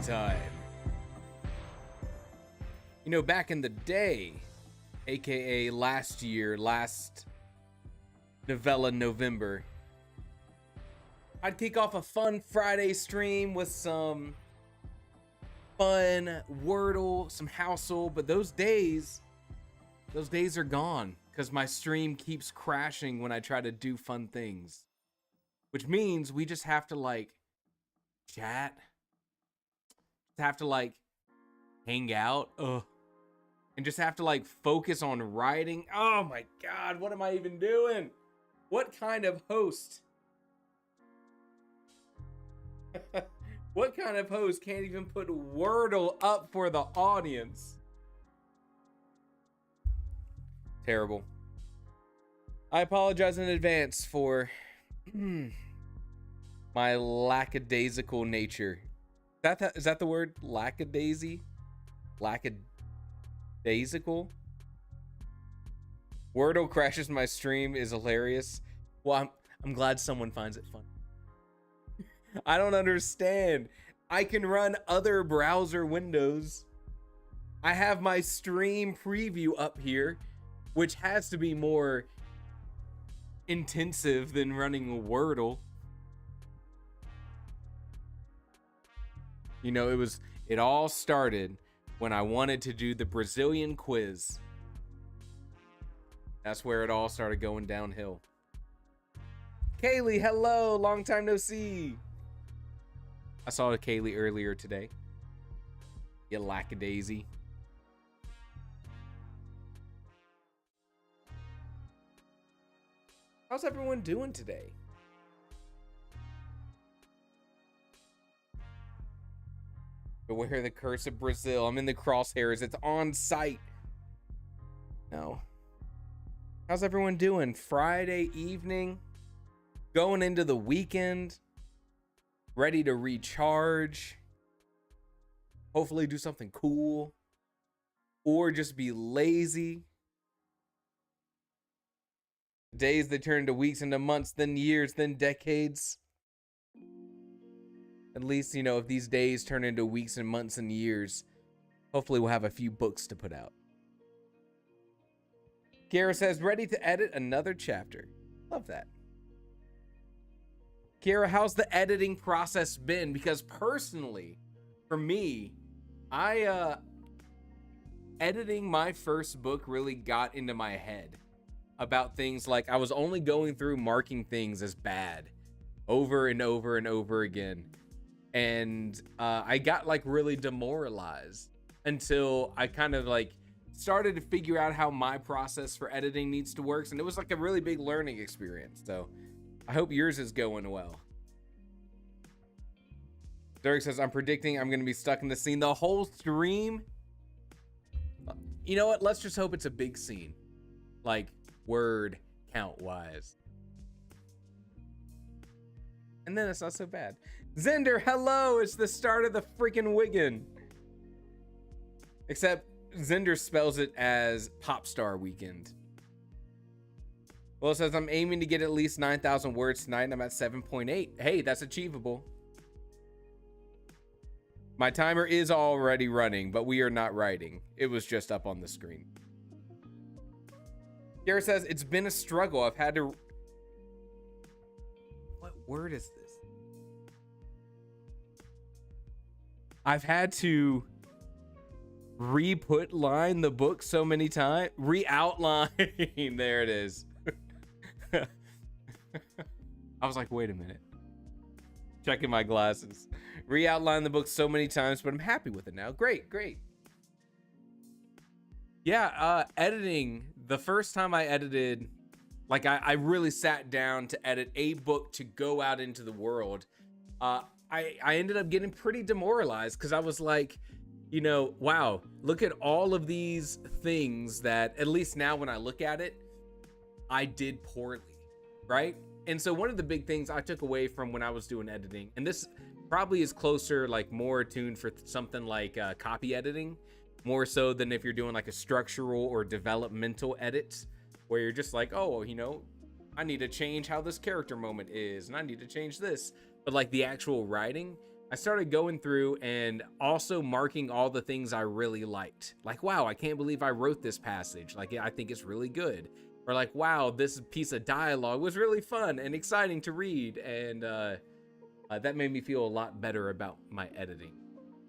time. You know, back in the day, aka last year, last Novella November, I'd kick off a fun Friday stream with some fun Wordle, some Household, but those days are gone because my stream keeps crashing when I try to do fun things, which means we just have to like chat, have to like hang out, and just have to like focus on writing. Oh my God, what am I even doing? What kind of host? What kind of host can't even put Wordle up for the audience? Terrible. I apologize in advance for my lackadaisical nature. Is that the word? Lackadaisy? Lackadaisical? Wordle crashes my stream is hilarious. Well, I'm glad someone finds it fun. I don't understand. I can run other browser windows. I have my stream preview up here, which has to be more intensive than running Wordle. You know, it all started when I wanted to do the Brazilian quiz. That's where it all started going downhill. Kaylee, hello, long time no see. I saw Kaylee earlier today. You lackadaisy. How's everyone doing today? Beware the curse of Brazil. I'm in the crosshairs. It's on site. No. How's everyone doing? Friday evening, going into the weekend, ready to recharge, hopefully do something cool, or just be lazy. Days that turn into weeks, into months, then years, then decades. At least, you know, if these days turn into weeks and months and years, hopefully we'll have a few books to put out. Kiara says, ready to edit another chapter. Love that. Kiara, how's the editing process been? Because personally, for me, editing my first book really got into my head about things like I was only going through marking things as bad over and over and over again. And I got like really demoralized until I kind of like started to figure out how my process for editing needs to work. And it was like a really big learning experience. So I hope yours is going well. Derek says, I'm predicting I'm going to be stuck in the scene the whole stream. You know what? Let's just hope it's a big scene. Like word count wise. And then it's not so bad. Zender, hello. It's the start of the freaking Wigan. Except Zender spells it as Pop Star Weekend. Well, it says I'm aiming to get at least 9,000 words tonight, and I'm at 7.8. Hey, that's achievable. My timer is already running, but we are not writing. It was just up on the screen. Garrett says, it's been a struggle. I've had to... What word is this? I've had to re-put line the book so many times. Re-outline. There it is. I was like, wait a minute. Checking my glasses. Re-outline the book so many times, but I'm happy with it now. Great, great. Yeah, editing. The first time I edited, like I really sat down to edit a book to go out into the world. I ended up getting pretty demoralized because I was like, you know, wow, look at all of these things that, at least now when I look at it, I did poorly, right? And so one of the big things I took away from when I was doing editing, and this probably is closer, like more attuned for something like copy editing, more so than if you're doing like a structural or developmental edit, where you're just like, oh, you know, I need to change how this character moment is, and I need to change this. But like the actual writing, I started going through and also marking all the things I really liked. Like, wow, I can't believe I wrote this passage. Like, I think it's really good. Or like, wow, this piece of dialogue was really fun and exciting to read. And that made me feel a lot better about my editing.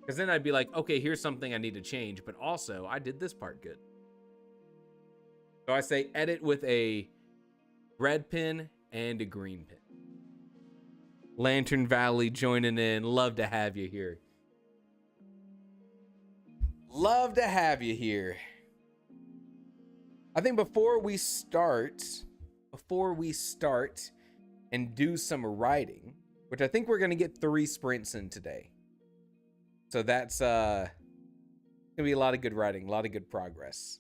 Because then I'd be like, okay, here's something I need to change. But also, I did this part good. So I say edit with a red pen and a green pen. Lantern Valley joining in. Love to have you here. Love to have you here. I think before we start and do some writing, which I think we're going to get 3 sprints in today. So that's going to be a lot of good writing, a lot of good progress.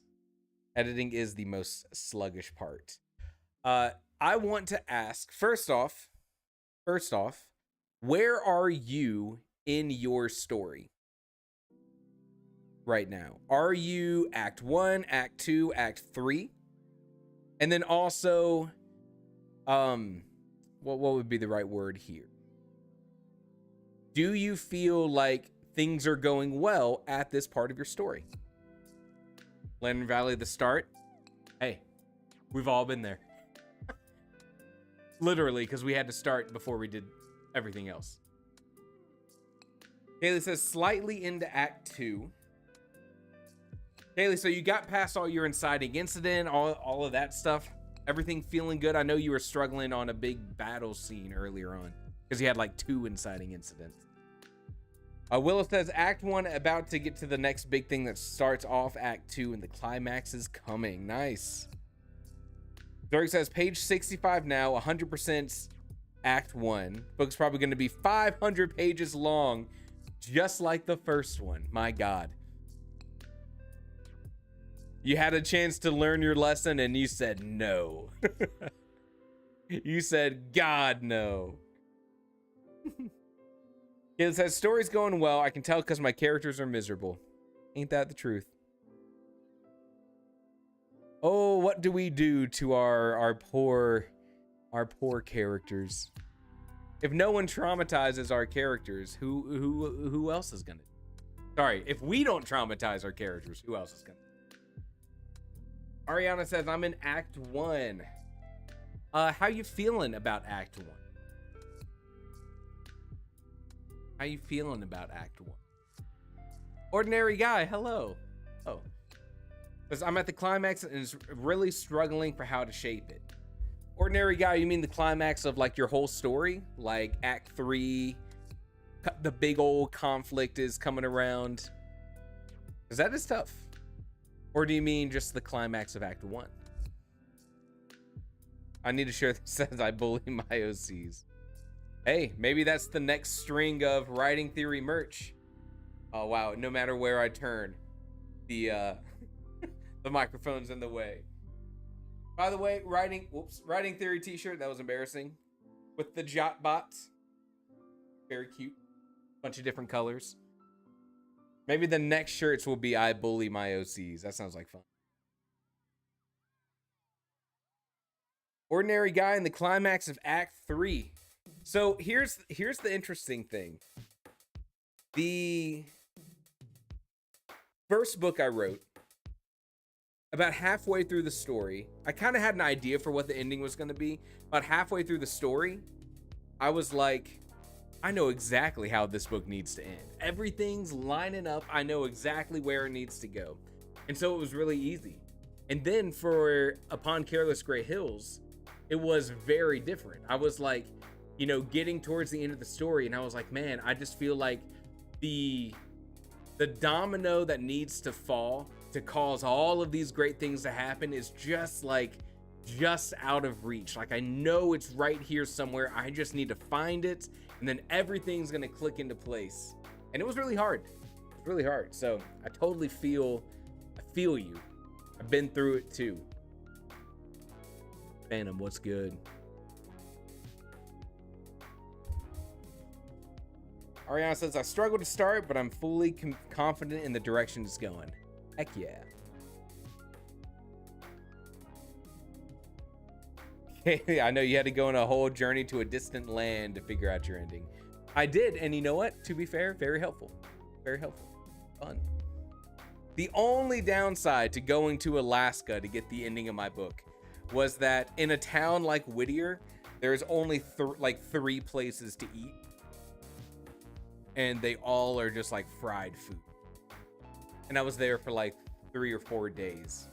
Editing is the most sluggish part. I want to ask, first off, where are you in your story right now? Are you Act 1, Act 2, Act 3? And then also, what would be the right word here? Do you feel like things are going well at this part of your story? Lantern Valley, the start. Hey, we've all been there. Literally, because we had to start before we did everything else. Kaylee says, slightly into Act 2. Kaylee, so you got past all your inciting incident, all of that stuff. Everything feeling good? I know you were struggling on a big battle scene earlier on, because you had like 2 inciting incidents. Willow says, Act 1 about to get to the next big thing that starts off Act 2, and the climax is coming. Nice. Zerg says, page 65 now, 100% Act 1. Book's probably going to be 500 pages long, just like the first one. My God. You had a chance to learn your lesson, and you said no. You said, God, no. It says, story's going well. I can tell because my characters are miserable. Ain't that the truth? Oh, what do we do to our poor characters? If no one traumatizes our characters, who else is gonna? Sorry, if we don't traumatize our characters, who else is gonna? Ariana says, I'm in Act 1. How you feeling about Act 1? How you feeling about Act 1? Ordinary guy, hello. Oh. Because I'm at the climax and is really struggling for how to shape it. Ordinary guy, you mean the climax of like your whole story? Like Act 3, the big old conflict is coming around? Because that is tough. Or do you mean just the climax of Act 1? I need to share this says I bully my OCs. Hey, maybe that's the next string of writing theory merch. Oh wow, no matter where I turn, the the microphone's in the way. By the way, writing theory t-shirt, that was embarrassing. With the jot bots. Very cute. Bunch of different colors. Maybe the next shirts will be I bully my OCs. That sounds like fun. Ordinary guy in the climax of Act 3. So here's the interesting thing. The first book I wrote, about halfway through the story, I kind of had an idea for what the ending was going to be. About halfway through the story, I was like, I know exactly how this book needs to end. Everything's lining up. I know exactly where it needs to go. And so it was really easy. And then for Upon Careless Gray Hills, it was very different. I was like, you know, getting towards the end of the story, and I was like, man, I just feel like the domino that needs to fall to cause all of these great things to happen is just out of reach. Like, I know it's right here somewhere. I just need to find it, and then everything's gonna click into place. And it was really hard. It's really hard. So I totally feel you. I've been through it too. Phantom, what's good? Ariana says, I struggle to start, but I'm fully confident in the direction it's going. Heck yeah. Okay, I know you had to go on a whole journey to a distant land to figure out your ending. I did, and you know what? To be fair, very helpful. Very helpful. Fun. The only downside to going to Alaska to get the ending of my book was that in a town like Whittier, there's only like 3 places to eat. And they all are just like fried food. And I was there for like 3 or 4 days.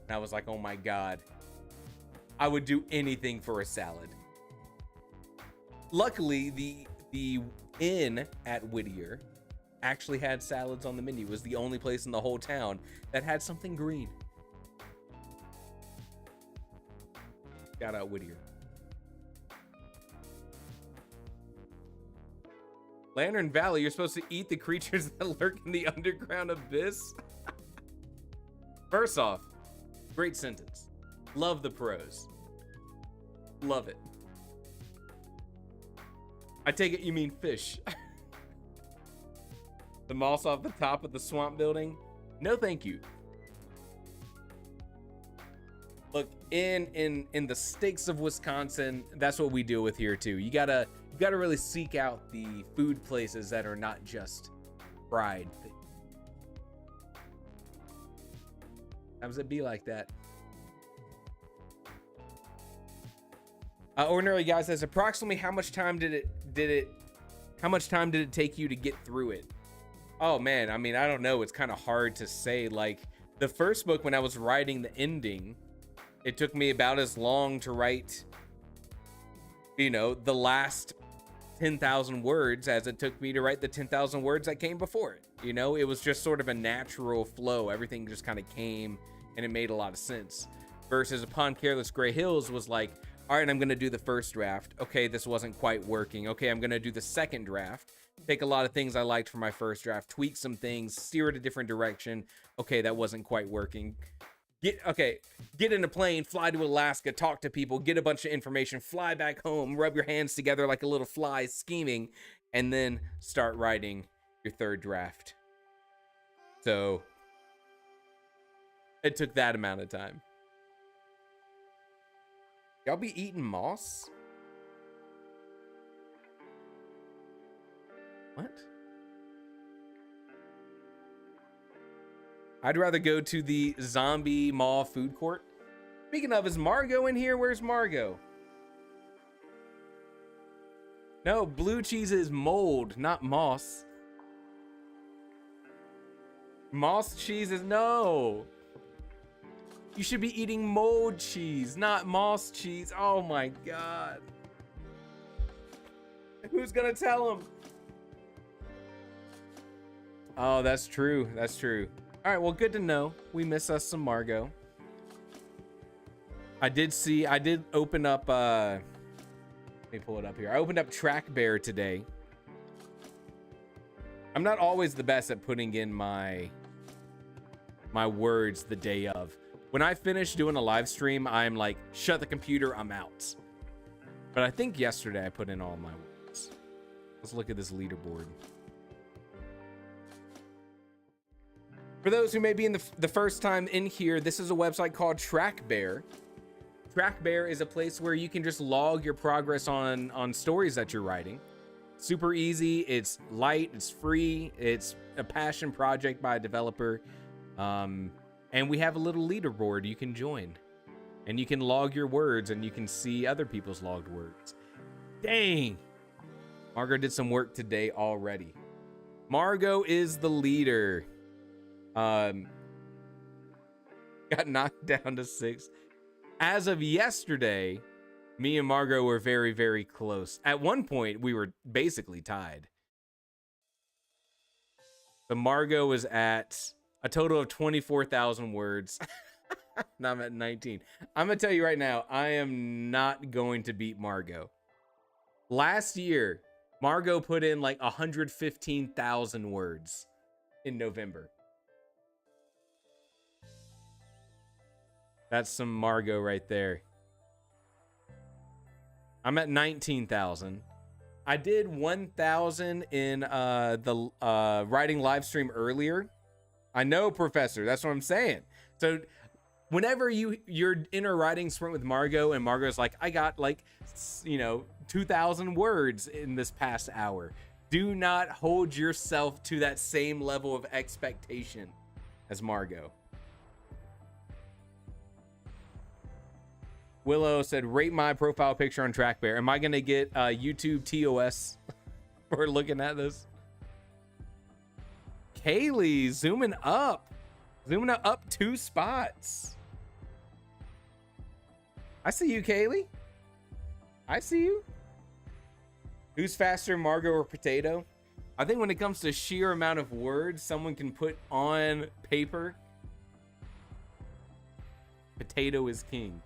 And I was like, oh my God, I would do anything for a salad. Luckily, the inn at Whittier actually had salads on the menu. It was the only place in the whole town that had something green. Shout out Whittier. Lantern Valley, you're supposed to eat the creatures that lurk in the underground abyss? First off, great sentence. Love the prose. Love it. I take it you mean fish. The moss off the top of the swamp building? No, thank you. Look, in the stakes of Wisconsin, that's what we deal with here too. You gotta really seek out the food places that are not just fried things. Sometimes it be like that. Ordinary Guy says, approximately how much time did it take you to get through it? Oh man, I mean, I don't know. It's kind of hard to say. Like the first book, when I was writing the ending, it took me about as long to write, you know, the last 10,000 words as it took me to write the 10,000 words that came before it. You know, it was just sort of a natural flow. Everything just kind of came and it made a lot of sense. Versus Upon Careless Gray Hills was like, all right, I'm going to do the first draft. Okay, this wasn't quite working. Okay, I'm going to do the second draft. Take a lot of things I liked from my first draft, tweak some things, steer it a different direction. Okay, that wasn't quite working. Get in a plane, fly to Alaska, talk to people, get a bunch of information, fly back home, rub your hands together like a little fly scheming, and then start writing your third draft. So it took that amount of time. Y'all be eating moss? What? I'd rather go to the zombie maw food court. Speaking of, is Margot in here? Where's Margot? No, blue cheese is mold, not moss. Moss cheese is no. You should be eating mold cheese, not moss cheese. Oh my God. Who's gonna tell him? Oh, that's true. That's true. All right, well, good to know. We miss us some Margot. I did open up, let me pull it up here. I opened up Track Bear today. I'm not always the best at putting in my words the day of. When I finish doing a live stream, I'm like, shut the computer, I'm out. But I think yesterday I put in all my words. Let's look at this leaderboard. For those who may be in the first time in here, this is a website called Track Bear. Track Bear is a place where you can just log your progress on stories that you're writing. Super easy, it's light, it's free, it's a passion project by a developer. And we have a little leaderboard you can join. And you can log your words and you can see other people's logged words. Dang! Margot did some work today already. Margot is the leader. Got knocked down to 6. As of yesterday, me and Margot were very, very close. At one point, we were basically tied. So Margot was at a total of 24,000 words. Now I'm at 19. I'm going to tell you right now, I am not going to beat Margot. Last year, Margot put in like 115,000 words in November. That's some Margot right there. I'm at 19,000. I did 1,000 in the writing live stream earlier. I know, Professor. That's what I'm saying. So whenever you're in a writing sprint with Margot and Margot's like, I got like, you know, 2,000 words in this past hour. Do not hold yourself to that same level of expectation as Margot. Willow said, rate my profile picture on TrackBear. Am I going to get YouTube TOS for looking at this? Kaylee, zooming up. Zooming up 2 spots. I see you, Kaylee. I see you. Who's faster, Margot or Potato? I think when it comes to sheer amount of words someone can put on paper, Potato is king.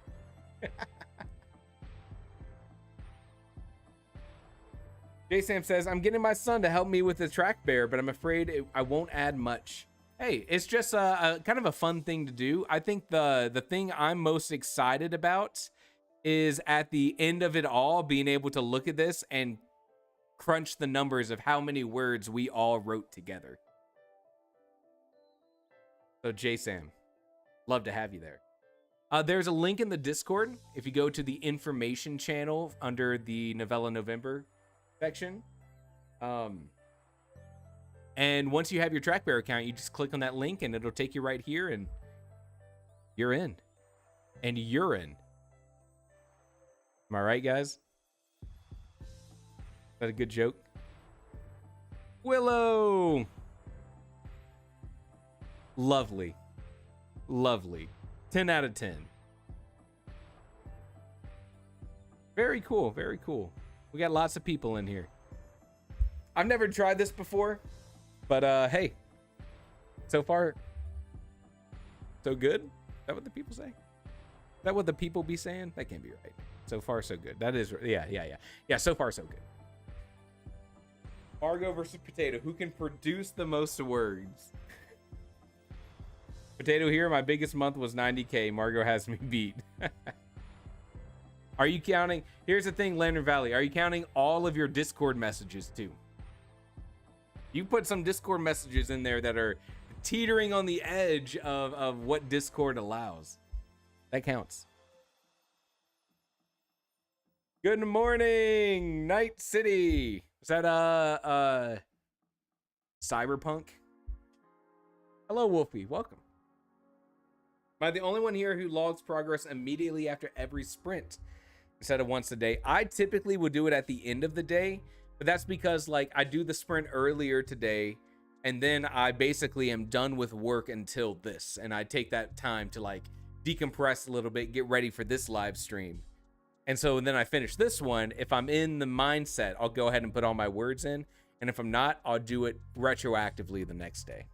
J-Sam says, I'm getting my son to help me with the TrackBear, but I'm afraid I won't add much. Hey, it's just a kind of a fun thing to do. I think the thing I'm most excited about is at the end of it all, being able to look at this and crunch the numbers of how many words we all wrote together. So J-Sam, love to have you there. There's a link in the Discord. If you go to the information channel under the Novella November section. And once you have your TrackBear account, you just click on that link and it'll take you right here and you're in. And you're in. Am I right, guys? Is that a good joke? Willow! Lovely. Lovely. 10 out of 10. Very cool, very cool. We got lots of people in here. I've never tried this before, but hey, so far, so good. Is that what the people say? Is that what the people be saying? That can't be right. So far, so good. That is, yeah. So far, so good. Margot versus Potato. Who can produce the most words? Potato here. My biggest month was 90K. Margot has me beat. Are you counting? Here's the thing, Lantern Valley. Are you counting all of your Discord messages too? You put some Discord messages in there that are teetering on the edge of what Discord allows. That counts. Good morning, Night City. Is that Cyberpunk? Hello, Wolfie. Welcome. Am I the only one here who logs progress immediately after every sprint instead of once a day? I typically would do it at the end of the day, but that's because like I do the sprint earlier today and then I basically am done with work until this, and I take that time to like decompress a little bit, get ready for this live stream. And so then I finish this one. If I'm in the mindset, I'll go ahead and put all my words in, and if I'm not, I'll do it retroactively the next day.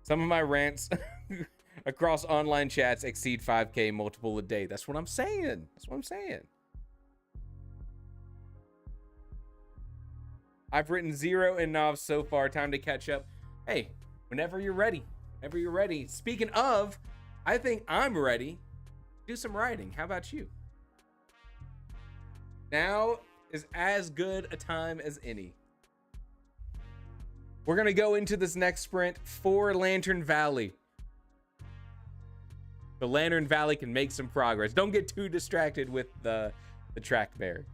Some of my rants across online chats exceed 5K multiple a day. That's what I'm saying. That's what I'm saying. I've written 0 in novs so far. Time to catch up. Hey, whenever you're ready. Whenever you're ready. Speaking of, I think I'm ready. Do some writing. How about you? Now is as good a time as any. We're going to go into this next sprint for Lantern Valley. The Lantern Valley can make some progress. Don't get too distracted with the TrackBear.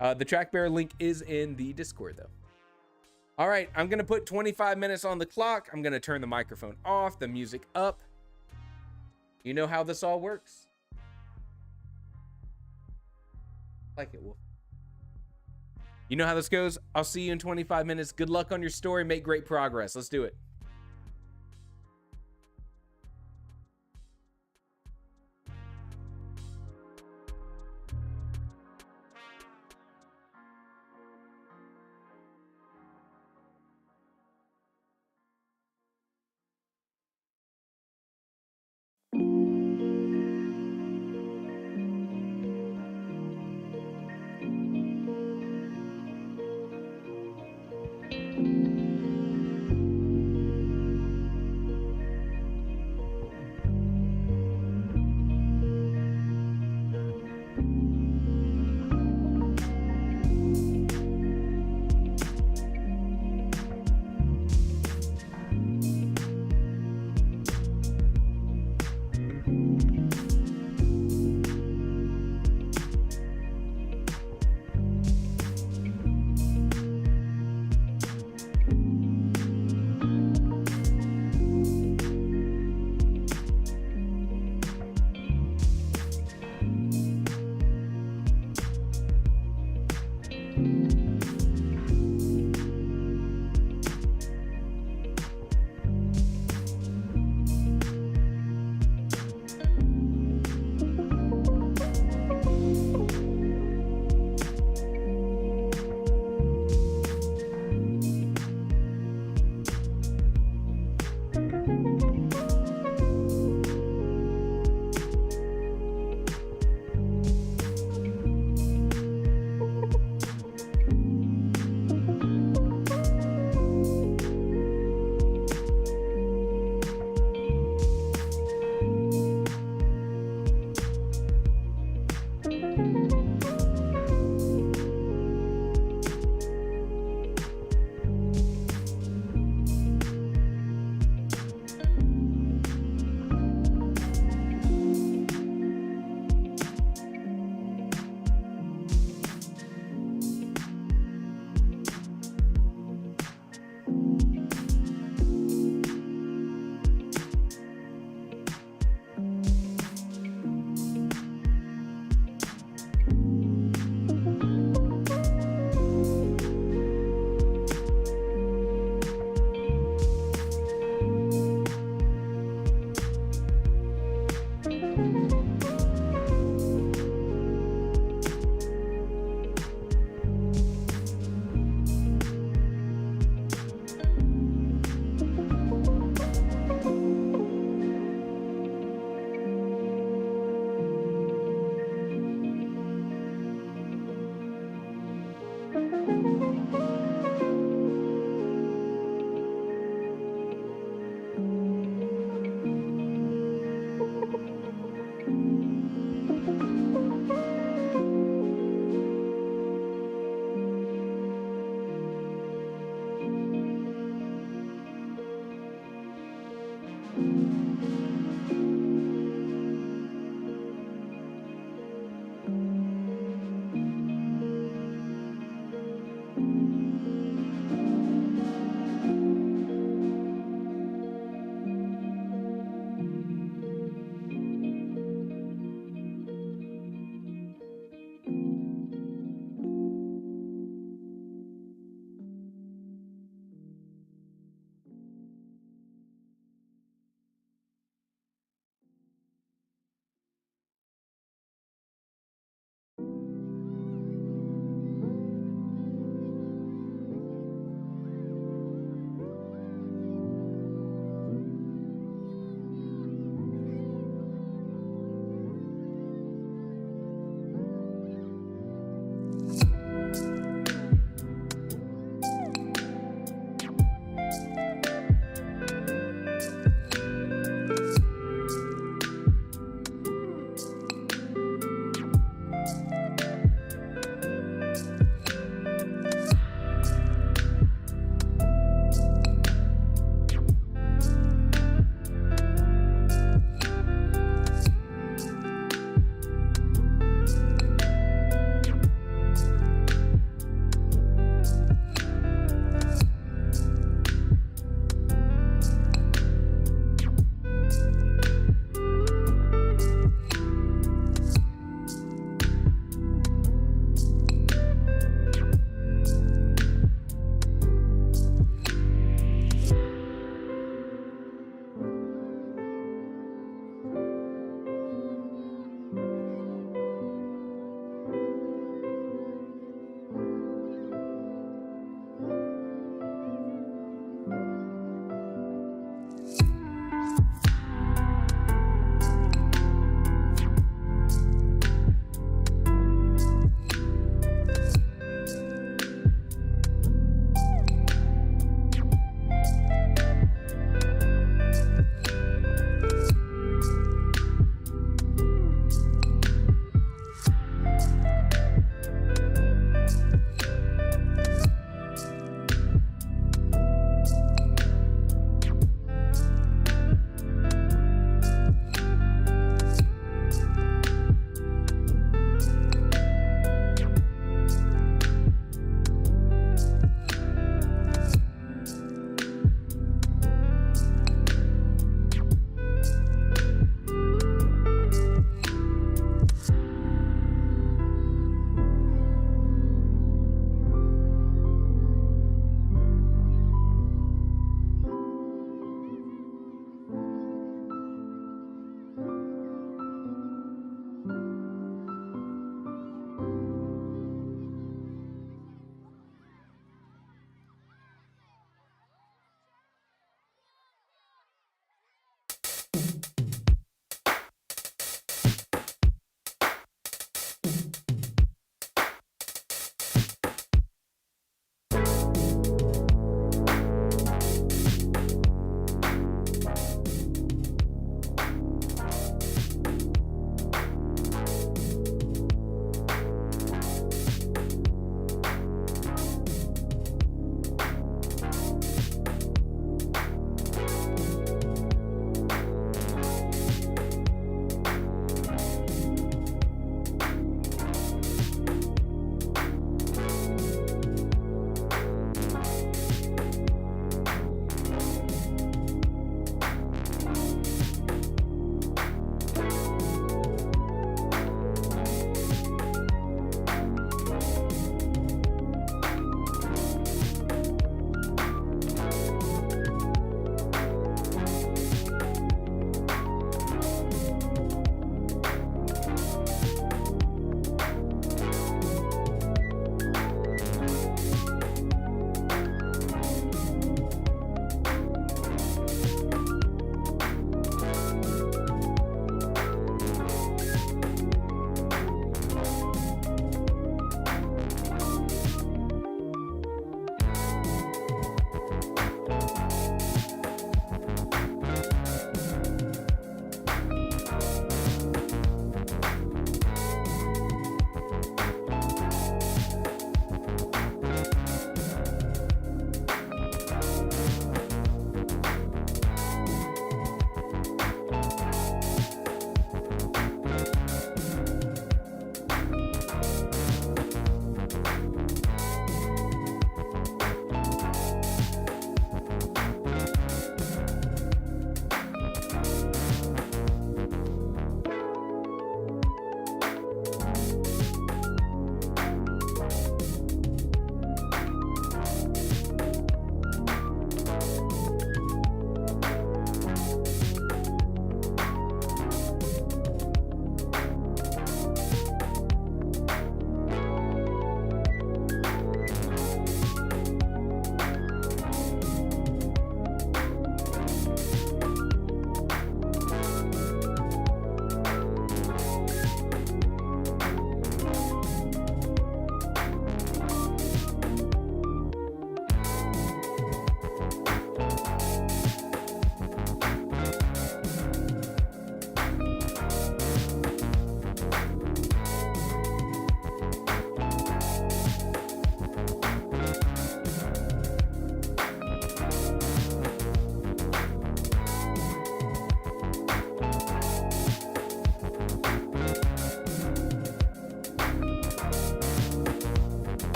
The TrackBear link is in the Discord, though. All right, I'm going to put 25 minutes on the clock. I'm going to turn the microphone off, the music up. You know how this all works. Like it, Wolf. You know how this goes. I'll see you in 25 minutes. Good luck on your story. Make great progress. Let's do it.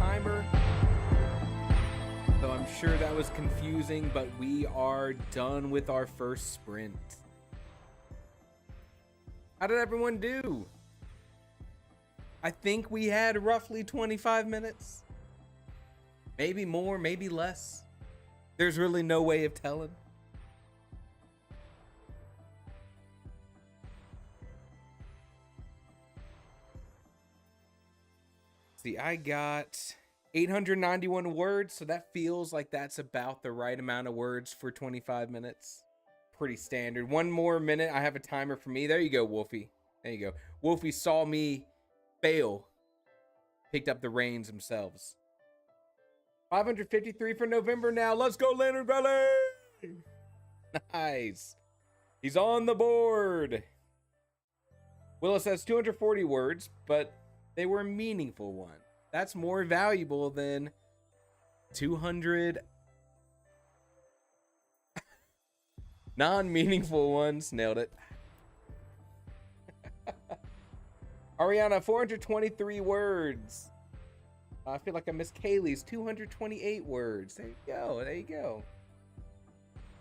timer. So I'm sure that was confusing, but we are done with our first sprint. How did everyone do? I think we had roughly 25 minutes. Maybe more, maybe less. There's really no way of telling. See, I got 891 words, so that feels like that's about the right amount of words for 25 minutes. Pretty standard. One more minute. I have a timer for me. There you go, Wolfie. There you go. Wolfie saw me fail. Picked up the reins themselves. 553 for November now. Let's go, Lantern Valley! Nice. He's on the board. Willis has 240 words, but they were meaningful ones. That's more valuable than 200 non-meaningful ones. Nailed it. Ariana, 423 words. I feel like I missed Kaylee's 228 words. There you go. There you go.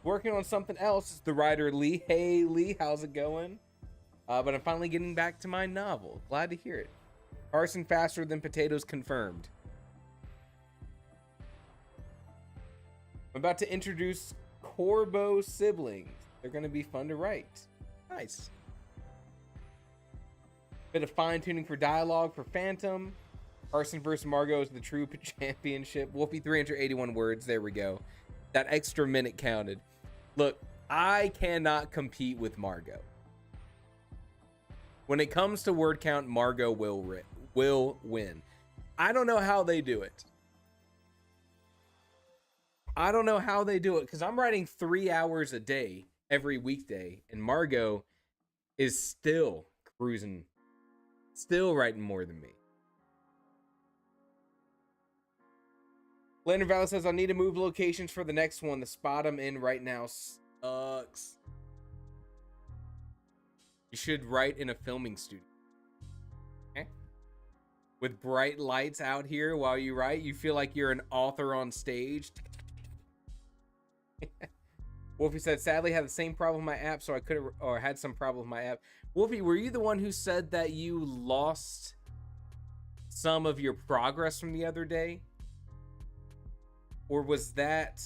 Working on something else is the writer Lee. Hey, Lee, how's it going? But I'm finally getting back to my novel. Glad to hear it. Carson faster than potatoes confirmed. I'm about to introduce Corbo siblings. They're going to be fun to write. Nice. Bit of fine-tuning for dialogue for Phantom. Carson versus Margot is the true championship. Wolfie, 381 words. There we go. That extra minute counted. Look, I cannot compete with Margot. When it comes to word count, Margot will win. I don't know how they do it. I don't know how they do it because I'm writing 3 hours a day every weekday, and Margot is still cruising, still writing more than me. Lantern Valley says, I need to move locations for the next one. The spot I'm in right now sucks. You should write in a filming studio. Okay? With bright lights out here while you write, you feel like you're an author on stage. Wolfie said, sadly, had the same problem with my app, so I couldn't, or had some problem with my app. Wolfie, were you the one who said that you lost some of your progress from the other day? Or was that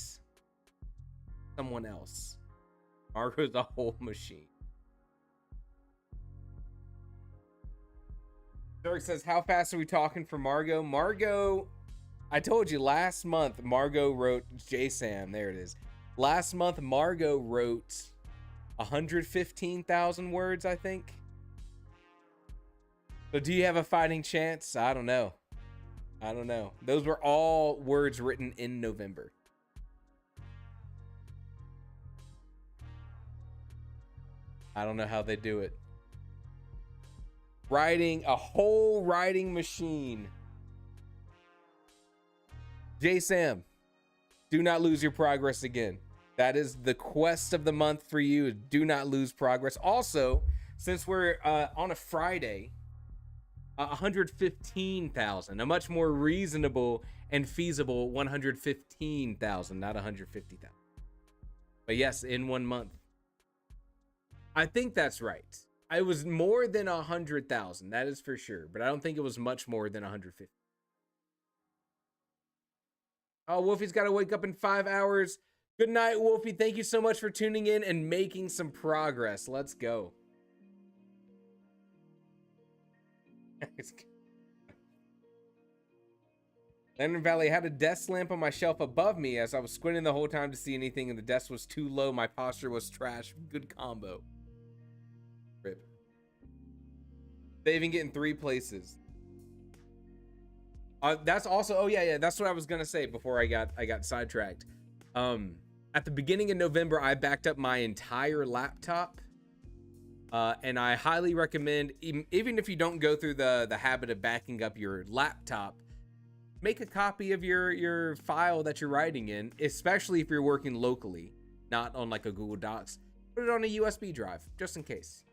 someone else? Margot's a whole machine. Derek says, how fast are we talking for Margot? Margot, I told you last month, Margot wrote J-Sam. There it is. Last month, Margot wrote 115,000 words, I think. So do you have a fighting chance? I don't know. I don't know. Those were all words written in November. I don't know how they do it. Writing a whole writing machine. J-Sam, do not lose your progress again. That is the quest of the month for you. Do not lose progress. Also, since we're on a Friday, 115,000, a much more reasonable and feasible 115,000, not 150,000. But yes, in 1 month. I think that's right. I was more than 100,000, that is for sure, but I don't think it was much more than 150. Oh, Wolfie's got to wake up in 5 hours. Good night, Wolfie. Thank you so much for tuning in and making some progress. Let's go. Lantern Valley had a desk lamp on my shelf above me as I was squinting the whole time to see anything, and the desk was too low. My posture was trash. Good combo. Rip. They even get in 3 places. That's also, oh yeah, that's what I was gonna say before I got sidetracked. At the beginning of November, I backed up my entire laptop. And I highly recommend, even if you don't go through the habit of backing up your laptop, make a copy of your file that you're writing in, especially if you're working locally, not on like a Google Docs. Put it on a USB drive, just in case.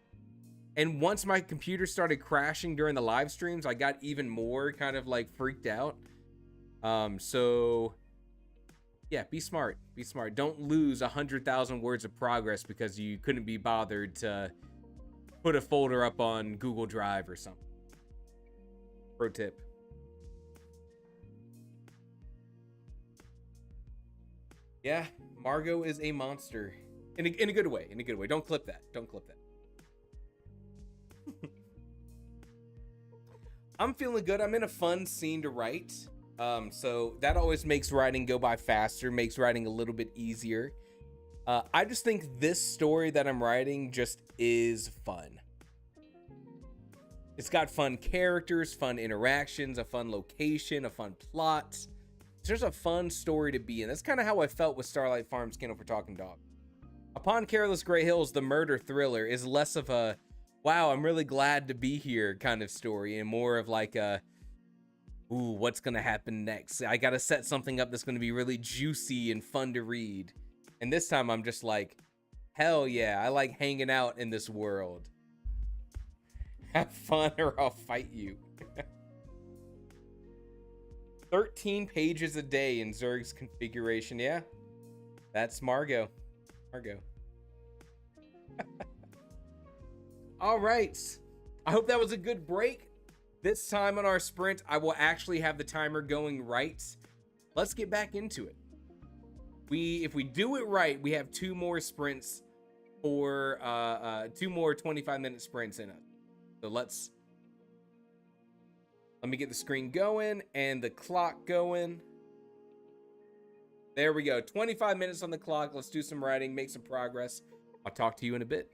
And once my computer started crashing during the live streams, I got even more kind of like freaked out. So yeah, be smart. Be smart. Don't lose 100,000 words of progress because you couldn't be bothered to put a folder up on Google Drive or something. Pro tip. Yeah, Margot is a monster. In a good way. In a good way. Don't clip that. Don't clip that. I'm feeling good. I'm in a fun scene to write. So that always makes writing go by faster, makes writing a little bit easier. I just think this story that I'm writing just is fun. It's got fun characters, fun interactions, a fun location, a fun plot. It's just a fun story to be in. That's kind of how I felt with Starlight Farm's Kennel for Talking Dog. Upon Careless Gray Hills, the murder thriller is less of a, wow, I'm really glad to be here kind of story, and more of like a, ooh, what's going to happen next? I got to set something up that's going to be really juicy and fun to read. And this time I'm just like, hell yeah, I like hanging out in this world. Have fun or I'll fight you. 13 pages a day in Zerg's configuration. Yeah, that's Margot. Margot. All right. I hope that was a good break. This time on our sprint, I will actually have the timer going right. Let's get back into it. If we do it right, we have 2 more sprints for 2 more 25-minute sprints in it. So let me get the screen going and the clock going. There we go. 25 minutes on the clock. Let's do some writing, make some progress. I'll talk to you in a bit.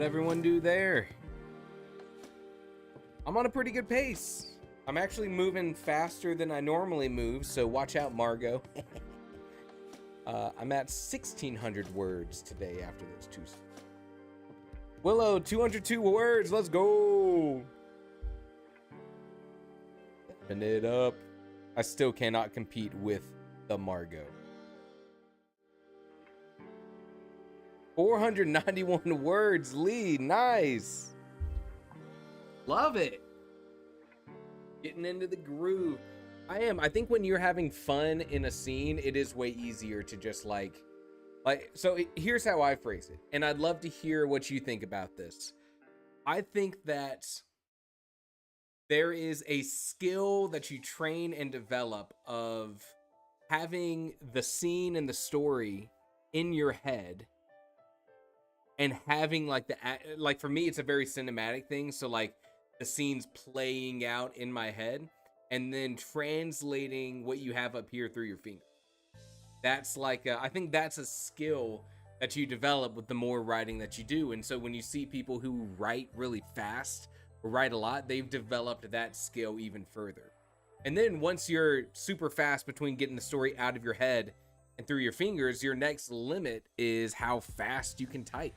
everyone do there? I'm on a pretty good pace. I'm actually moving faster than I normally move, so watch out, Margot. I'm at 1,600 words today after those two. Willow, 202 words. Let's go. Stepping it up. I still cannot compete with the Margot. 491 words, Lee. Nice. Love it. Getting into the groove. I think when you're having fun in a scene, it is way easier to just so here's how I phrase it. And I'd love to hear what you think about this. I think that there is a skill that you train and develop of having the scene and the story in your head and having like for me, it's a very cinematic thing. So like the scenes playing out in my head and then translating what you have up here through your finger. That's I think that's a skill that you develop with the more writing that you do. And so when you see people who write really fast or write a lot, they've developed that skill even further. And then once you're super fast between getting the story out of your head and through your fingers, your next limit is how fast you can type.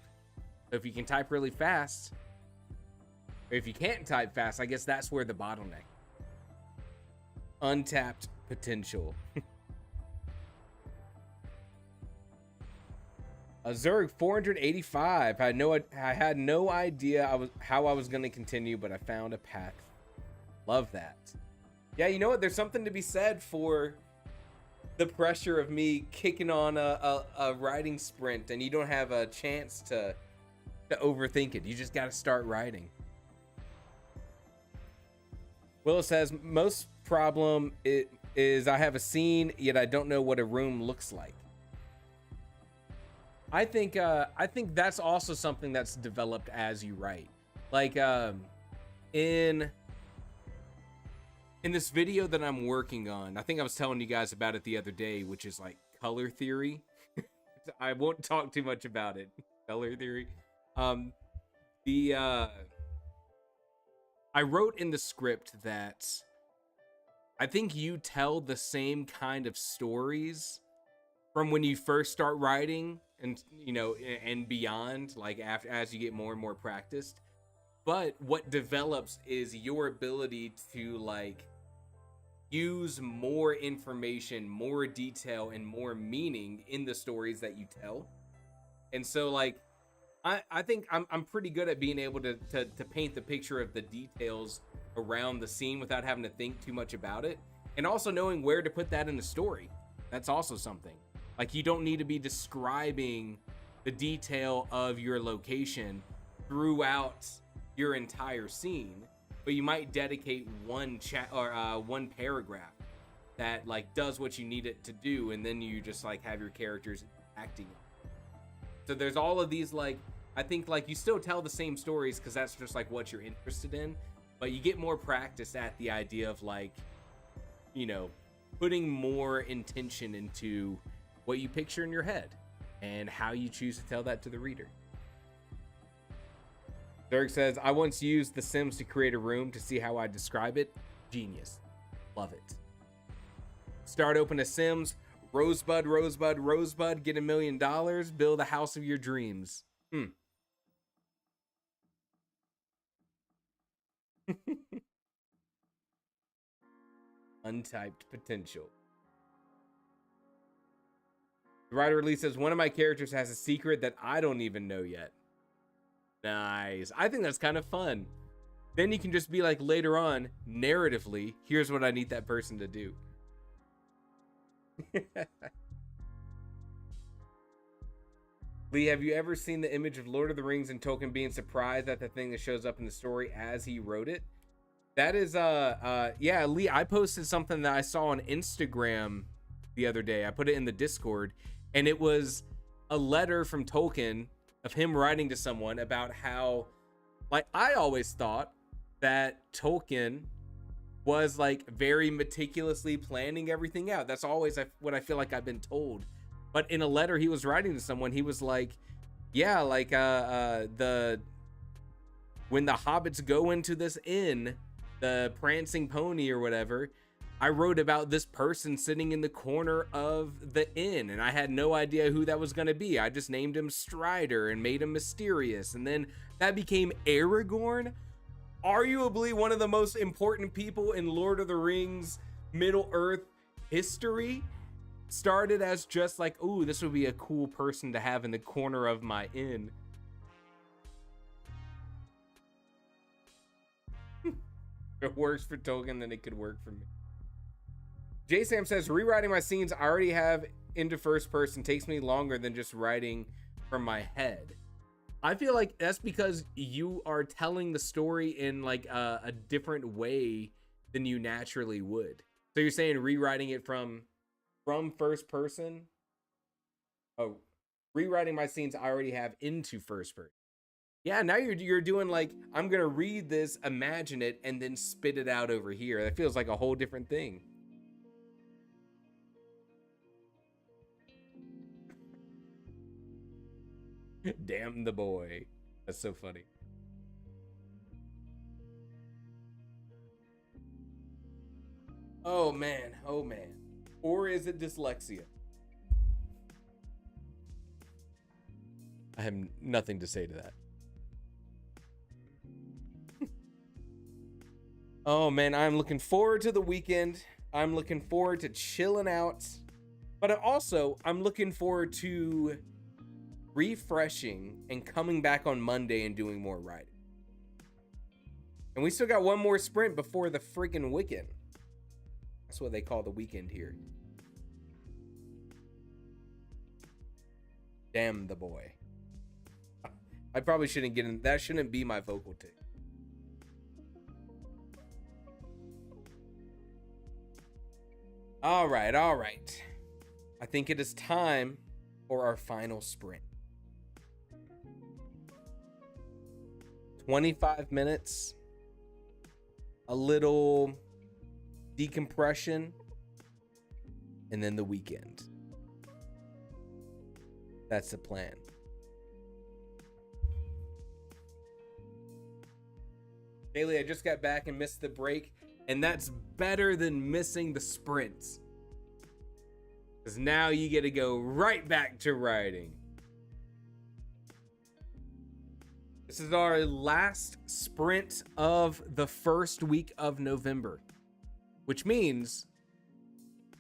So if you can type really fast, or if you can't type fast, I guess that's where the bottleneck. Untapped potential. Zerg 485. I had no idea how I was going to continue, but I found a path. Love that. Yeah, you know what? There's something to be said for the pressure of me kicking on a writing sprint, and you don't have a chance to overthink it. You just got to start writing. Willow says, most problem is I have a scene, yet I don't know what a room looks like. I think that's also something that's developed as you write. Like in this video that I'm working on, I think I was telling you guys about it the other day, which is like color theory. I won't talk too much about it. Color theory. I wrote in the script that I think you tell the same kind of stories from when you first start writing and, you know, and beyond, like as you get more and more practiced. But what develops is your ability to like use more information, more detail, and more meaning in the stories that you tell. And so like I think I'm pretty good at being able to paint the picture of the details around the scene without having to think too much about it. And also knowing where to put that in the story. That's also something. Like you don't need to be describing the detail of your location throughout your entire scene, but you might dedicate one chat or one paragraph that like does what you need it to do, and then you just like have your characters acting. So there's all of these like, I think like you still tell the same stories because that's just like what you're interested in, but you get more practice at the idea of like, you know, putting more intention into what you picture in your head and how you choose to tell that to the reader. Dirk says, I once used The Sims to create a room to see how I describe it. Genius. Love it. Start open a Sims. Rosebud, Rosebud, Rosebud. Get $1 million. Build a house of your dreams. Untyped potential. The writer Lee says, one of my characters has a secret that I don't even know yet. Nice. I think that's kind of fun. Then you can just be like later on, narratively, here's what I need that person to do. Lee, have you ever seen the image of Lord of the Rings and Tolkien being surprised at the thing that shows up in the story as he wrote it? That is, yeah, Lee, I posted something that I saw on Instagram the other day. I put it in the Discord, and it was a letter from Tolkien of him writing to someone about how, like, I always thought that Tolkien was like very meticulously planning everything out. That's always what I feel like I've been told. But in a letter he was writing to someone, he was like, yeah, like the when the hobbits go into this inn, the prancing pony or whatever, I wrote about this person sitting in the corner of the inn, and I had no idea who that was going to be. I just named him Strider and made him mysterious, and then that became Aragorn, arguably one of the most important people in Lord of the Rings Middle Earth history. Started as just like, ooh, this would be a cool person to have in the corner of my inn. If it works for Tolkien, then it could work for me. J Sam says, rewriting my scenes I already have into first person takes me longer than just writing from my head. I feel like that's because you are telling the story in like a different way than you naturally would. So you're saying rewriting it from first person? Oh, rewriting my scenes I already have into first person. Yeah, now you're doing like, I'm gonna read this, imagine it, and then spit it out over here. That feels like a whole different thing. Damn the boy. That's so funny. Oh man, oh man. Or is it dyslexia? I have nothing to say to that. Oh man, I'm looking forward to the weekend. I'm looking forward to chilling out. But also, I'm looking forward to refreshing and coming back on Monday and doing more writing. And we still got one more sprint before the freaking weekend. That's what they call the weekend here. Damn the boy. I probably shouldn't get in. That shouldn't be my vocal tick. All right, all right. I think it is time for our final sprint. 25 minutes. A little decompression. And then the weekend. That's the plan. Bailey, I just got back and missed the break. And that's better than missing the sprints. Because now you get to go right back to writing. This is our last sprint of the first week of November. Which means,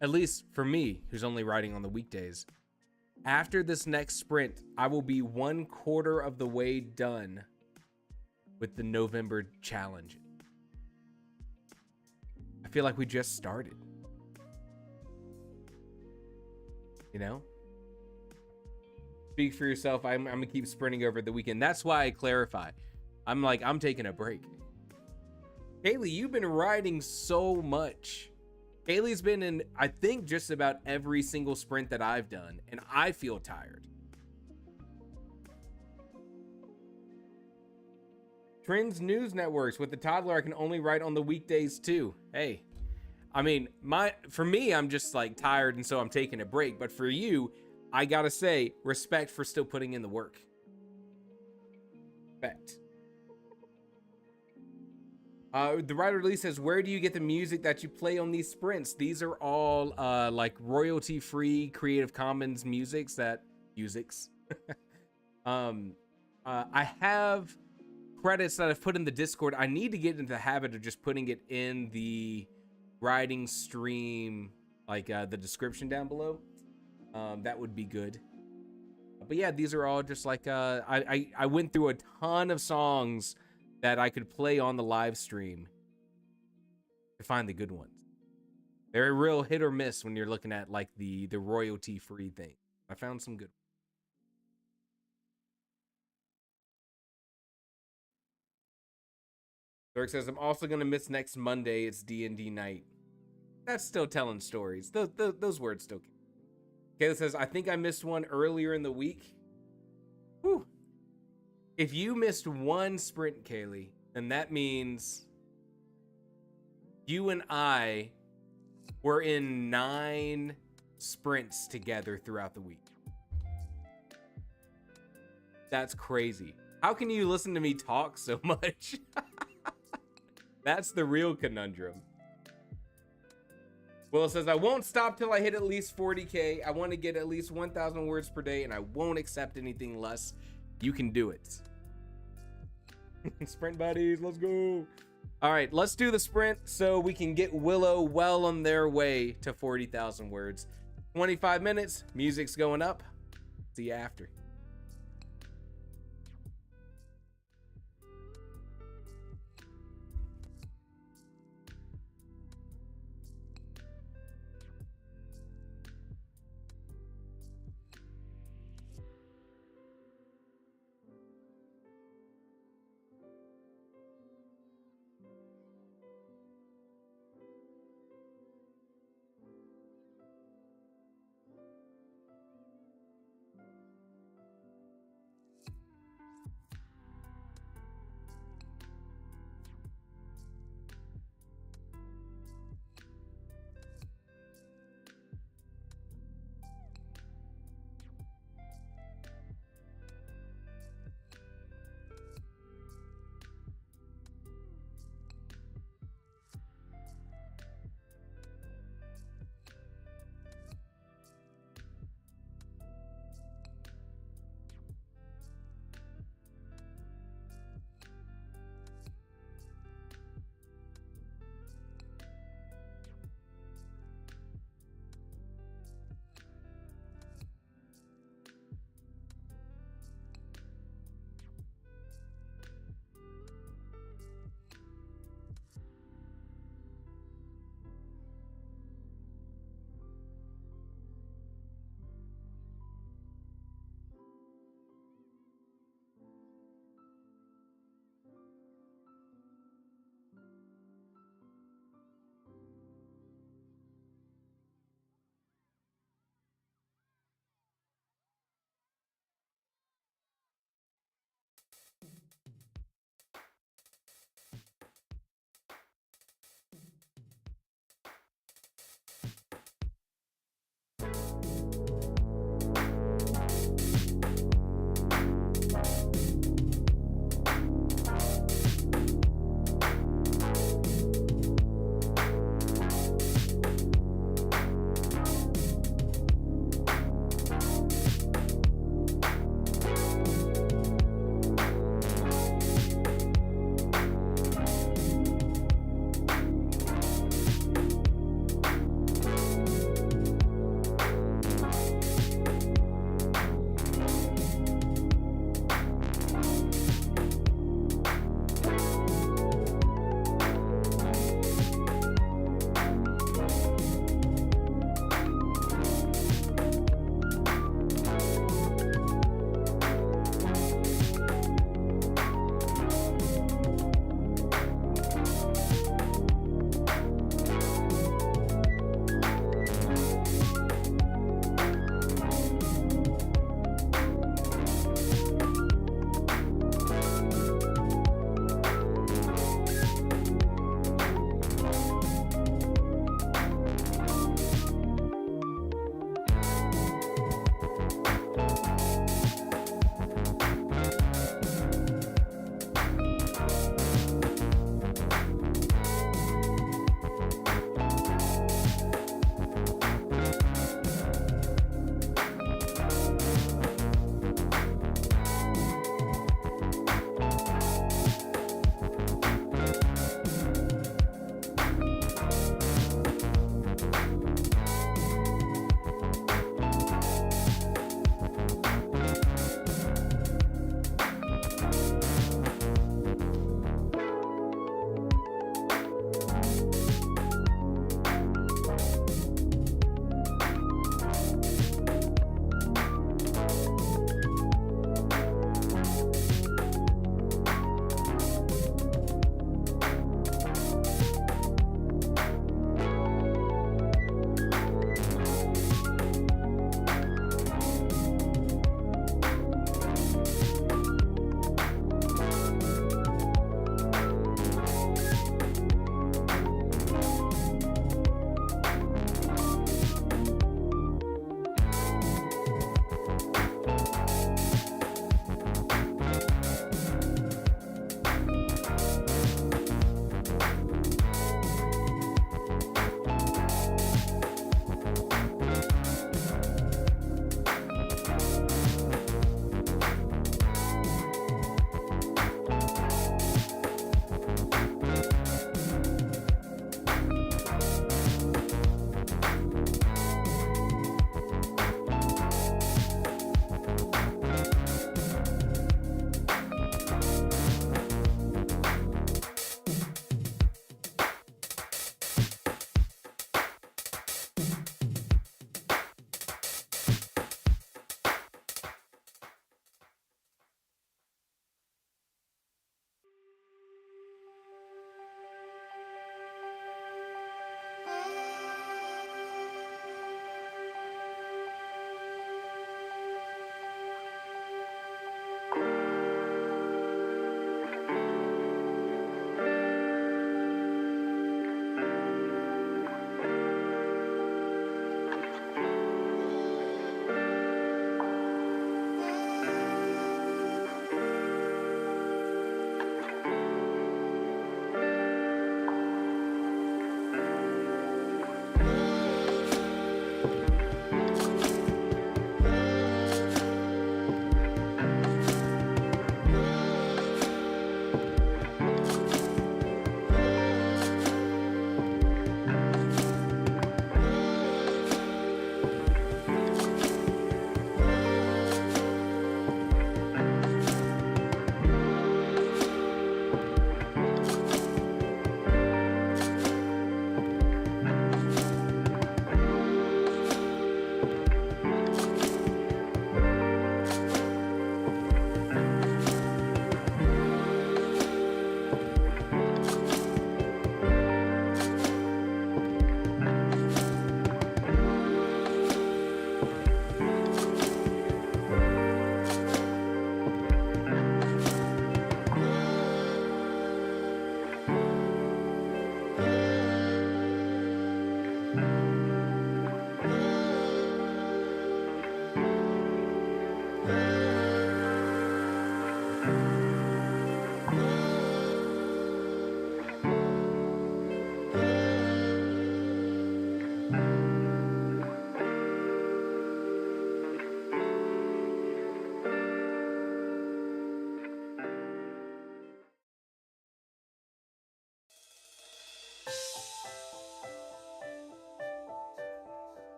at least for me, who's only writing on the weekdays, after this next sprint, I will be 1/4 of the way done with the November challenge. I feel like we just started. You know? Speak for yourself. I'm gonna keep sprinting over the weekend. That's why I clarify. I'm taking a break. Haley, you've been riding so much. Haley's been in, I think, just about every single sprint that I've done, and I feel tired. Trends News Networks, with the toddler, I can only write on the weekdays too. Hey, I mean, for me, I'm just like tired, and so I'm taking a break. But for you, I gotta say, respect for still putting in the work. Respect. The writer Lee says, where do you get the music that you play on these sprints? These are all like royalty-free Creative Commons musics. I have credits that I've put in the Discord. I need to get into the habit of just putting it in the writing stream, like the description down below. That would be good. But yeah, these are all just like I went through a ton of songs that I could play on the live stream to find the good ones. They're a real hit or miss when you're looking at like the royalty free thing. I found some good. Dirk says, I'm also gonna miss next Monday. It's D&D night. That's still telling stories. Those words still count. Kayla says, I think I missed one earlier in the week. Whew. If you missed one sprint, Kaylee, then that means you and I were in 9 sprints together throughout the week. That's crazy. How can you listen to me talk so much? That's the real conundrum. Will says, I won't stop till I hit at least 40K. I want to get at least 1,000 words per day, and I won't accept anything less. You can do it. Sprint buddies, let's go. All right, let's do the sprint so we can get Willow well on their way to 40,000 words. 25 minutes, music's going up. See you after.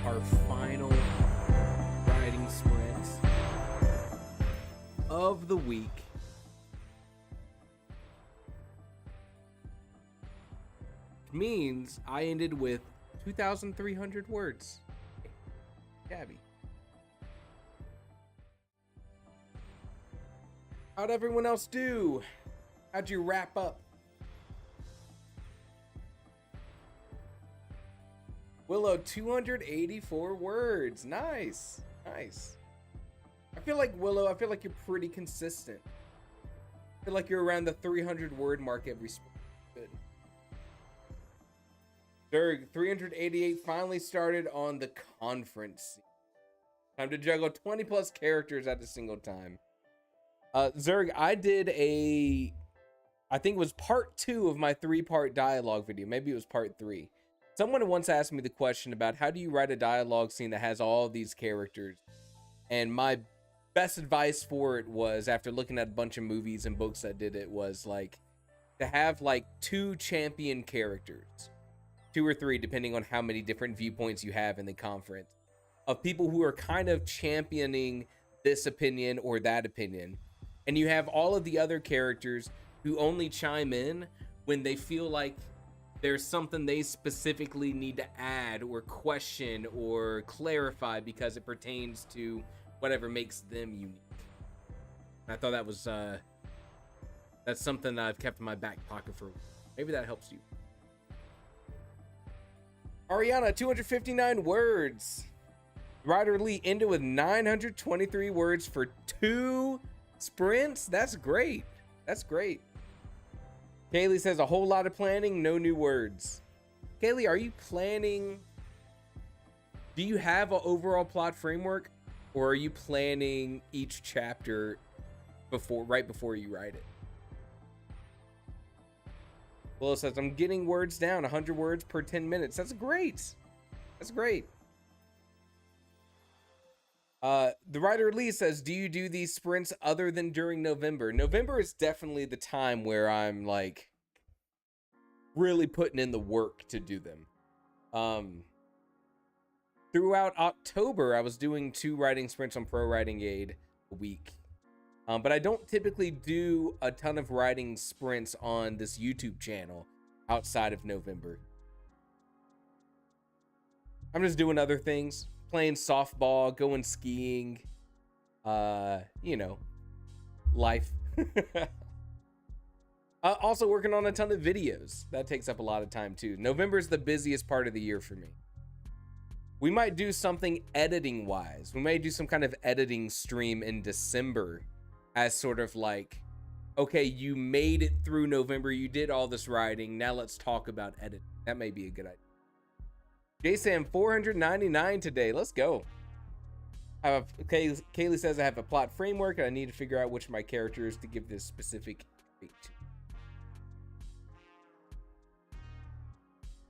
Our final writing sprints of the week. Means I ended with 2,300 words. Gabby. How'd everyone else do? How'd you wrap up? Willow, 284 words. Nice. Nice. I feel like Willow, I feel like you're pretty consistent. I feel like you're around the 300 word mark every sprint. Good. Zerg, 388 finally started on the conference. Time to juggle 20 plus characters at a single time. Zerg, I did I think it was part 2 of my 3-part dialogue video. Maybe it was part 3. Someone once asked me the question about how do you write a dialogue scene that has all these characters? And my best advice for it was, after looking at a bunch of movies and books that did it, was like to have like 2 champion characters. 2 or 3, depending on how many different viewpoints you have in the conference, of people who are kind of championing this opinion or that opinion. And you have all of the other characters who only chime in when they feel like there's something they specifically need to add or question or clarify because it pertains to whatever makes them unique. And I thought that was that's something that I've kept in my back pocket for. Maybe that helps you. Ariana, 259 words. Ryder Lee ended with 923 words for 2 sprints. That's great. That's great. Kaylee says a whole lot of planning, no new words. Kaylee, are you planning? Do you have an overall plot framework, or are you planning each chapter right before you write it? Willow says, I'm getting words down, 100 words per 10 minutes. That's great. That's great. The writer Lee says, do you do these sprints other than during November? November is definitely the time where I'm like really putting in the work to do them. Throughout October, I was doing 2 writing sprints on Pro Writing Aid a week. But I don't typically do a ton of writing sprints on this YouTube channel outside of November. I'm just doing other things, playing softball, going skiing, you know, life. Also working on a ton of videos. That takes up a lot of time too. November is the busiest part of the year for me. We might do something editing wise. We may do some kind of editing stream in December as sort of like, okay, you made it through November, you did all this writing, now let's talk about editing. That may be a good idea. Jason, 499 today. Let's go. Kaylee says I have a plot framework and I need to figure out which of my characters to give this specific trait to.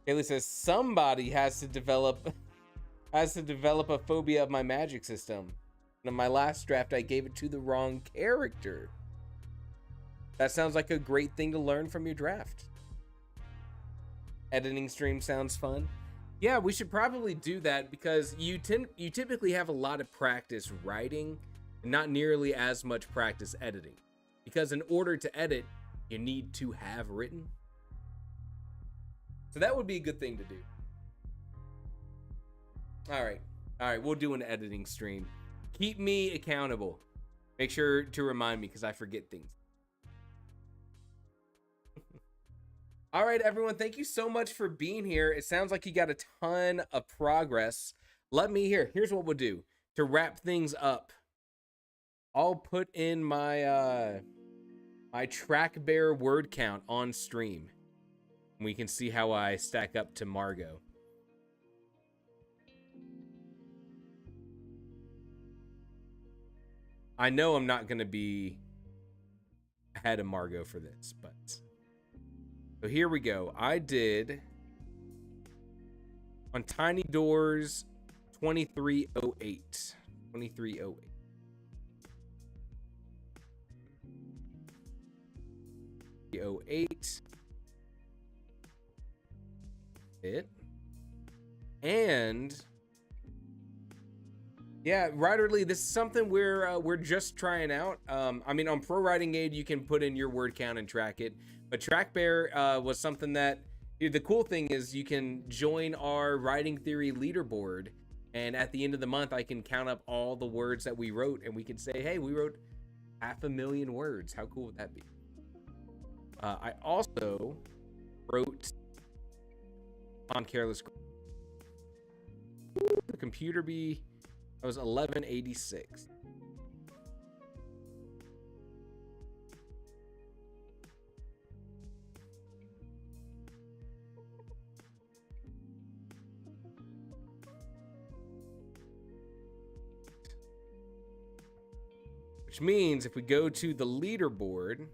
Kaylee says somebody has to develop a phobia of my magic system. In my last draft, I gave it to the wrong character. That sounds like a great thing to learn from your draft. Editing stream sounds fun. Yeah, we should probably do that because you typically have a lot of practice writing and not nearly as much practice editing. Because in order to edit, you need to have written. So that would be a good thing to do. All right. All right, we'll do an editing stream. Keep me accountable. Make sure to remind me because I forget things. All right, everyone, thank you so much for being here. It sounds like you got a ton of progress. Let me hear. Here's what we'll do to wrap things up. I'll put in my my track bear word count on stream. We can see how I stack up to Margot. I know I'm not going to be ahead of Margot for this, but so here we go. I did on Tiny Doors 2308. 2308. It. And yeah, Writerly, this is something we're just trying out. I mean, on Pro Writing Aid, you can put in your word count and track it. But TrackBear was something that, dude, the cool thing is you can join our Writing Theory leaderboard, and at the end of the month, I can count up all the words that we wrote, and we can say, hey, we wrote 500,000 words. How cool would that be? I also wrote on Careless. The computer be. That was 1186. Which means if we go to the leaderboard,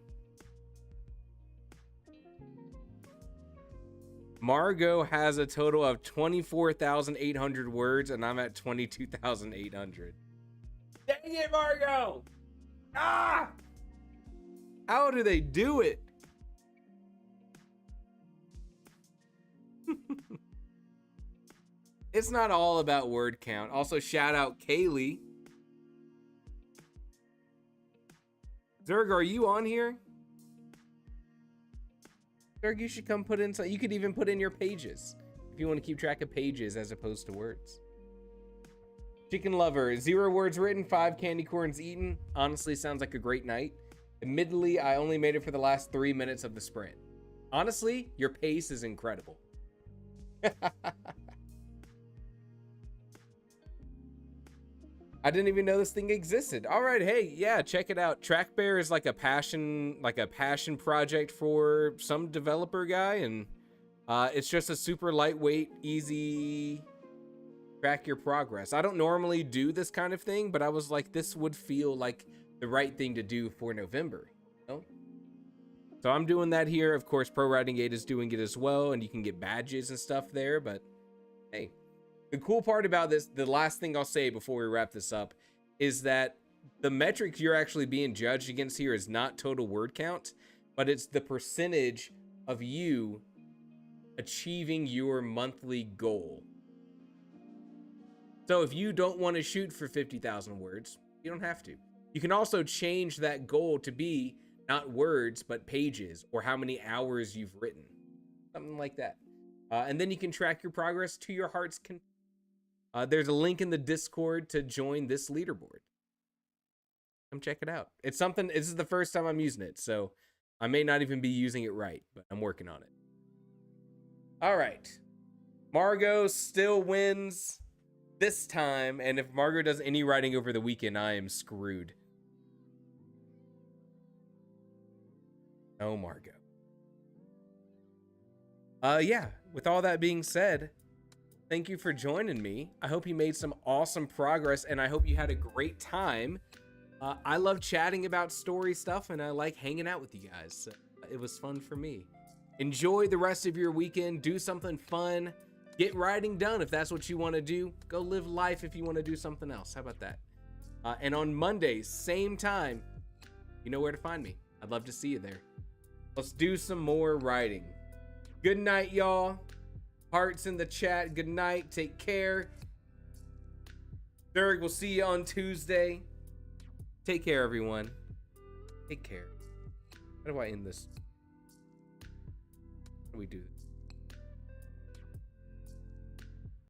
Margot has a total of 24,800 words, and I'm at 22,800. Dang it, Margot! Ah! How do they do it? It's not all about word count. Also, shout out Kaylee. Zerg, are you on here? Zerg, you should come put in some. You could even put in your pages if you want to keep track of pages as opposed to words. Chicken Lover, 0 words written, 5 candy corns eaten. Honestly, sounds like a great night. Admittedly, I only made it for the last 3 minutes of the sprint. Honestly, your pace is incredible. I didn't even know this thing existed. All right, hey, yeah, check it out. TrackBear is like a passion project for some developer guy, and it's just a super lightweight, easy track your progress. I don't normally do this kind of thing, but I was like, this would feel like the right thing to do for November, you know? So I'm doing that here. Of course, Pro Writing Aid is doing it as well, and you can get badges and stuff there, but hey. The cool part about this, the last thing I'll say before we wrap this up, is that the metrics you're actually being judged against here is not total word count, but it's the percentage of you achieving your monthly goal. So if you don't want to shoot for 50,000 words, you don't have to. You can also change that goal to be not words, but pages, or how many hours you've written. Something like that. And then you can track your progress to your heart's content. There's a link in the Discord to join this leaderboard. Come check it out. It's something, this is the first time I'm using it, so I may not even be using it right, but I'm working on it. All right. Margot still wins this time, and if Margot does any writing over the weekend, I am screwed. No, Margot. Yeah, with all that being said, thank you for joining me. I hope you made some awesome progress, and I hope you had a great time. I love chatting about story stuff, and I like hanging out with you guys. So it was fun for me. Enjoy the rest of your weekend. Do something fun. Get writing done if that's what you want to do. Go live life if you want to do something else. How about that? And on Mondays, same time, you know where to find me. I'd love to see you there. Let's do some more writing. Good night, y'all. Hearts in the chat. Good night. Take care. Derek, we'll see you on Tuesday. Take care, everyone. Take care. How do I end this? How do we do this?